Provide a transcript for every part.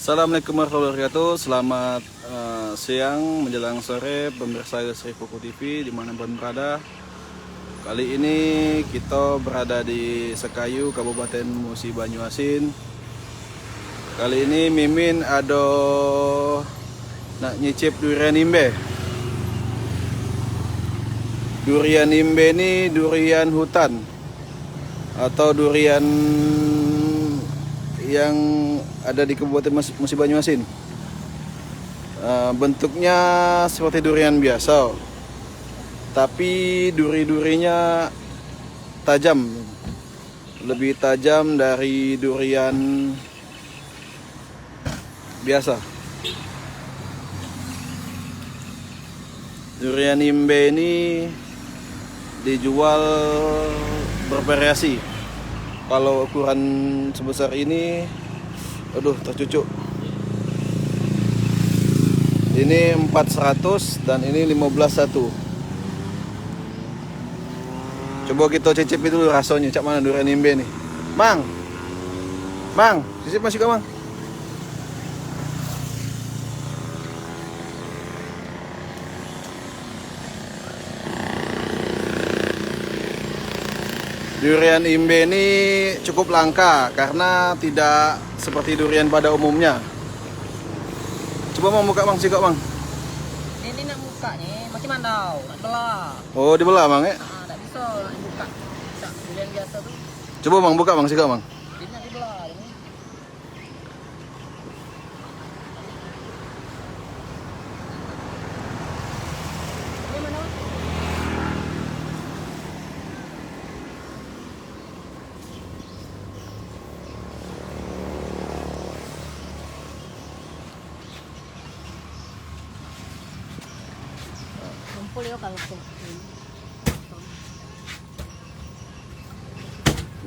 Assalamualaikum warahmatullahi wabarakatuh. Selamat siang menjelang sore pemirsa Sri Fuku TV dimanapun berada. Kali ini kita berada di Sekayu, Kabupaten Musi Banyuasin. Kali ini Mimin ada nak nyicip durian imbe. Durian imbe ini durian hutan atau durian yang ada di Kabupaten Musi Banyuasin. Bentuknya seperti durian biasa, tapi duri-durinya tajam, lebih tajam dari durian biasa. Durian imbe ini dijual bervariasi. Kalau ukuran sebesar ini, aduh tercucuk. Ini 400 dan ini 15.1. Coba kita cicipi dulu rasanya, cak mana durian imbe nih. Mang, cicip masih gak, Mang? Durian imbe ini cukup langka karena tidak seperti durian pada umumnya. Coba Mang buka, Mang, sikok, Mang. Ini nak buka nih, masih mandau, nak belah. Oh, dibelah, Mang, ya? Tak bisa nak buka. Tak durian biasa tuh. Coba Mang buka, Mang, sikok, Mang. Ini nak dibelah ini. Ini mana? Kumpul ya kalau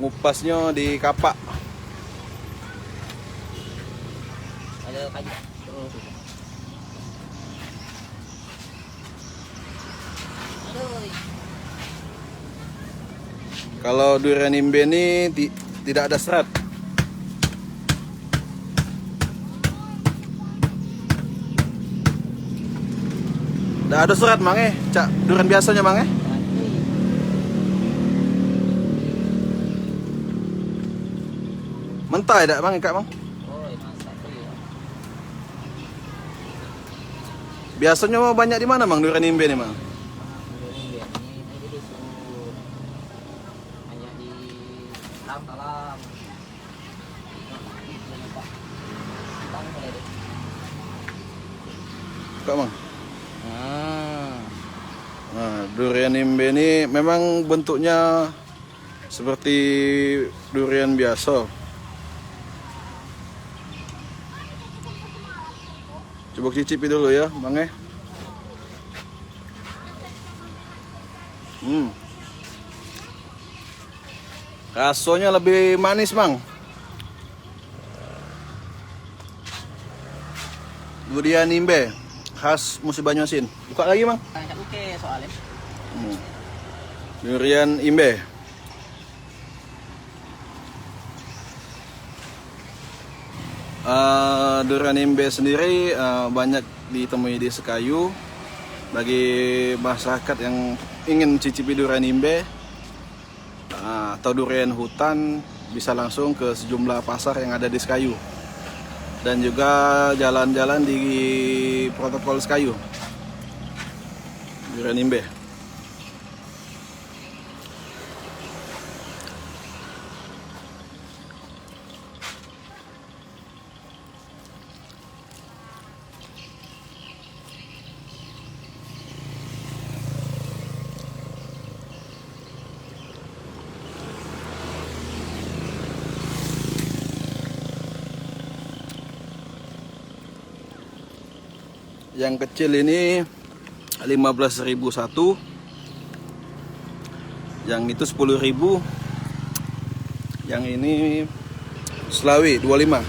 Ngupasnya di kapak. ada kayu. Aduh. Kalau durian imbe ini tidak ada serat. Tidak ada serat, Mang, cak durian biasanya, Mang. Mentah tidak, Mang, Kak, Mang? Oh, masak tuh ya. Biasanya banyak di mana, Mang, durian imbe nih, Mang? Ini di dusun. Hanya di talam. Kak, Mang. Nah, durian imbe ini memang bentuknya seperti durian biasa. Coba cicipi dulu ya, Mang. Rasanya lebih manis, Mang. Durian imbe khas Musi Banyuasin. Buka lagi, Mang. Banyak buke soalnya. Durian imbe. Durian imbe sendiri banyak ditemui di Sekayu. Bagi masyarakat yang ingin mencicipi durian imbe atau durian hutan, bisa langsung ke sejumlah pasar yang ada di Sekayu. Dan juga jalan-jalan di protokol Sekayu. Durian imbe. Yang kecil ini 15.000 satu. Yang itu 10.000. Yang ini Selawi 25.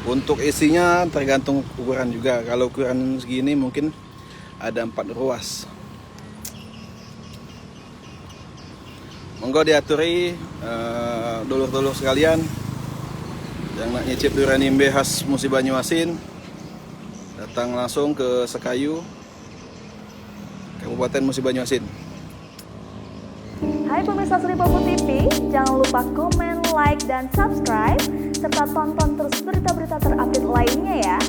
Untuk isinya tergantung ukuran juga. Kalau ukuran segini mungkin ada 4 ruas. Monggo diaturi dulur-dulur sekalian Yang nak nyicip durian imbe khas Musi Banyuasin, datang langsung ke Sekayu, Kabupaten Musi Banyuasin. Hai pemirsa Seripoku TV, jangan lupa komen, like, dan subscribe, serta tonton terus berita-berita terupdate lainnya ya.